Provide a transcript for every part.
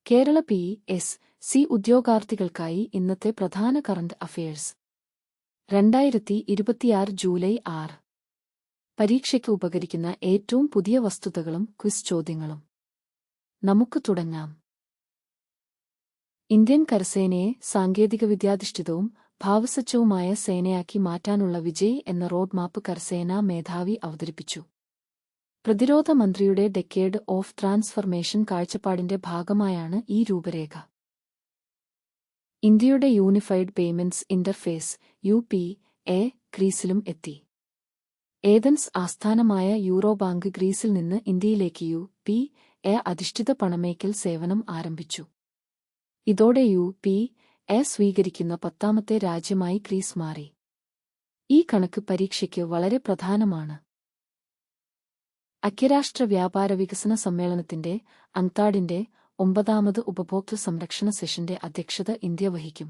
Kerala PSC ഉദ്യോഗാർത്ഥികൾക്കായി ഇന്നത്തെ പ്രധാന current affairs. 2026 July 6. പരീക്ഷയ്ക്ക് ഉപകരിക്കുന്ന ഏറ്റവും പുതിയ വസ്തുതകളും ക്വിസ് ചോദ്യങ്ങളും. നമുക്ക് തുടങ്ങാം. ഇന്ത്യൻ കരസേനയെ സാങ്കേതികവിദ്യാധിഷ്ഠിതവും ഭാവസജ്ജവുമായ സേനയാക്കി മാറ്റാനുള്ള വിജയ് എന്ന റോഡ് മാപ്പ് കരസേനാ മേധാവി അവതരിപ്പിച്ചു. പ്രതിരോധ മന്ത്രിയുടെ ഡെക്കേഡ് ഓഫ് ട്രാൻസ്ഫർമേഷൻ കാഴ്ചപ്പാടിന്റെ ഭാഗമായാണ് ഈ രൂപരേഖ. ഇന്ത്യയുടെ യൂണിഫൈഡ് പേയ്മെന്റ്സ് ഇന്റർഫേസ് (UPA) ഗ്രീസിലും എത്തി. ഏതൻസ് ആസ്ഥാനമായ യൂറോബാങ്ക് ഗ്രീസിൽ നിന്ന് ഇന്ത്യയിലേക്ക് UPA അധിഷ്ഠിത പണമയക്കൽ സേവനം ആരംഭിച്ചു. ഇതോടെ UPA സ്വീകരിക്കുന്ന 10ാമത്തെ രാജ്യമായി ഗ്രീസ് മാറി. ഈ കണക്ക് പരീക്ഷയ്ക്ക് വളരെ പ്രധാനമാണ്. ഐക്യരാഷ്ട്ര വ്യാപാര വികസന സമ്മേളനത്തിന്റെ അങ്താഡിന്റെ 9ാമത് ഉപഭോക്തൃ സംരക്ഷണ സെഷന്റെ അധ്യക്ഷത ഇന്ത്യ വഹിക്കും.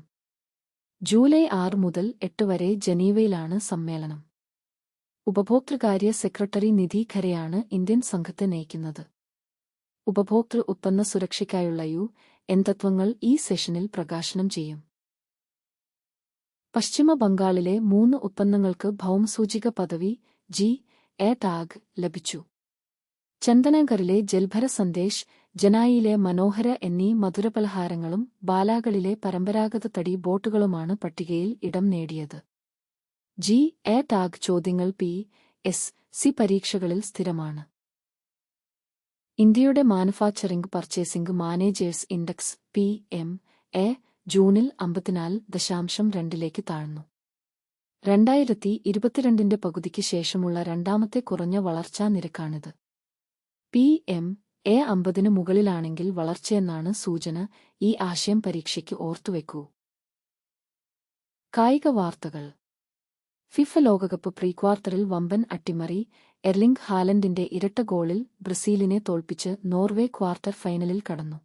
ജൂലൈ 6 മുതൽ 8 വരെ ജനീവയിലാണ് സമ്മേളനം. ഉപഭോക്തൃകാര്യ സെക്രട്ടറി നിധി ഖരെയാണ് ഇന്ത്യൻ സംഘത്തെ നയിക്കുന്നത്. ഉപഭോക്തൃ ഉത്പന്ന സുരക്ഷയ്ക്കായുള്ള UN തത്വങ്ങൾ ഈ സെഷനിൽ പ്രകാശനം ചെയ്യും. പശ്ചിമ ബംഗാളിലെ 3 ഉത്പന്നങ്ങൾക്ക് ഭൗമസൂചിക പദവി GA ടാഗ് ലഭിച്ചു. ചന്ദനഗറിലെ ജൽഭര സന്ദേശ്, ജനായിലെ മനോഹര എന്നീ മധുരപലഹാരങ്ങളും ബാലാഗളിലെ പരമ്പരാഗത തടി ബോട്ടുകളുമാണ് പട്ടികയിൽ ഇടം നേടിയത്. GA ടാഗ് ചോദ്യങ്ങൾ PSC പരീക്ഷകളിൽ സ്ഥിരമാണ്. ഇന്ത്യയുടെ manufacturing purchasing managers index PMA ജൂണിൽ 54.2ലേക്ക് താഴ്ന്നു. 2022ന്റെ പകുതിക്ക് ശേഷമുള്ള രണ്ടാമത്തെ കുറഞ്ഞ വളർച്ചാ നിരക്കാണിത്. PMA 50ന് മുകളിലാണെങ്കിൽ വളർച്ചയെന്നാണ് സൂചന. ഈ ആശയം പരീക്ഷയ്ക്ക് ഓർത്തുവെക്കൂ. കായിക വാർത്തകൾ. ഫിഫ ലോകകപ്പ് പ്രീക്വാർട്ടറിൽ വമ്പൻ അട്ടിമറി. എർലിംഗ് ഹാലൻഡിന്റെ ഇരട്ട ഗോളിൽ ബ്രസീലിനെ തോൽപ്പിച്ച് നോർവേ ക്വാർട്ടർ ഫൈനലിൽ കടന്നു.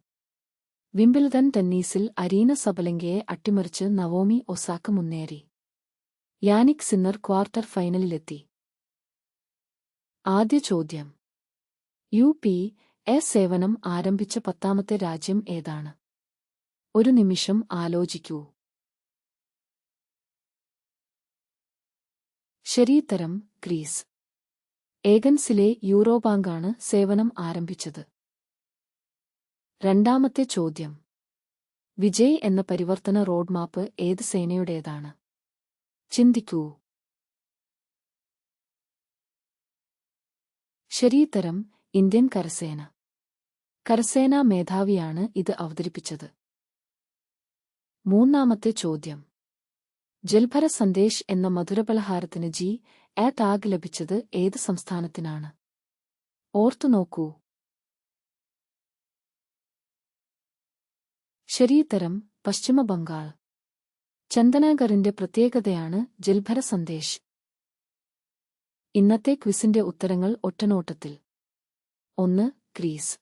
വിംബിൾഡൺ ടെന്നീസിൽ അരീന സബലങ്കയെ അട്ടിമറിച്ച് നവോമി ഒസാക്ക മുന്നേറി. യാനിക് സിന്നർ ക്വാർട്ടർ ഫൈനലിലെത്തി. ആദ്യ ചോദ്യം. UPA സേവനം ആരംഭിച്ച 10ാമത്തെ രാജ്യം ഏതാണ്? ഒരു നിമിഷം ആലോചിക്കൂ. ശരിയുത്തരം ഗ്രീസ്. ഏതൻസിലെ യൂറോബാങ്കാണ് സേവനം ആരംഭിച്ചത്. രണ്ടാമത്തെ ചോദ്യം. വിജയ് എന്ന പരിവർത്തന റോഡ് മാപ്പ് ഏത് സേനയുടേതാണ്? ചിന്തിക്കൂ. ശരിയുത്തരം ഇന്ത്യൻ കരസേന. കരസേനാ മേധാവിയാണ് ഇത് അവതരിപ്പിച്ചത്. മൂന്നാമത്തെ ചോദ്യം. ജൽഭര സന്ദേശ് എന്ന മധുരപലഹാരത്തിന് GA ടാഗ് ലഭിച്ചത് ഏത് സംസ്ഥാനത്തിനാണ്? ഓർത്തുനോക്കൂ. ശരിയുത്തരം പശ്ചിമ ബംഗാൾ. ചന്ദനഗറിന്റെ പ്രത്യേകതയാണ് ജൽഭര സന്ദേശ്. ഇന്നത്തെ ക്വിസിന്റെ ഉത്തരങ്ങൾ ഒറ്റനോട്ടത്തിൽ. 1. ഗ്രീസ്.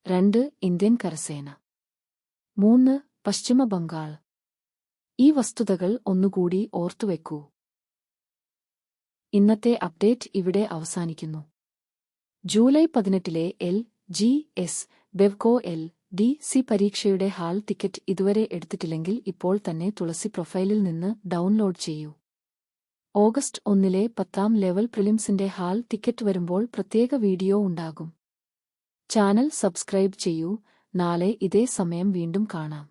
2. ഇന്ത്യൻ കരസേന. 3. പശ്ചിമ ബംഗാൾ. ഈ വസ്തുതകൾ ഒന്നുകൂടി ഓർത്തുവെക്കൂ. ഇന്നത്തെ അപ്ഡേറ്റ് ഇവിടെ അവസാനിക്കുന്നു. ജൂലൈ 18ലെ LGS ബെവ്കോ LDC പരീക്ഷയുടെ ഹാൾ ടിക്കറ്റ് ഇതുവരെ എടുത്തിട്ടില്ലെങ്കിൽ ഇപ്പോൾ തന്നെ തുളസി പ്രൊഫൈലിൽ നിന്ന് ഡൗൺലോഡ് ചെയ്യൂ. ഓഗസ്റ്റ് 1ലെ 10ാം ലെവൽ പ്രിലിംസിന്റെ ഹാൾ ടിക്കറ്റ് വരുമ്പോൾ പ്രത്യേക വീഡിയോ ഉണ്ടാകും. ചാനൽ സബ്സ്ക്രൈബ് ചെയ്യൂ. നാളെ ഇതേ സമയം വീണ്ടും കാണാം.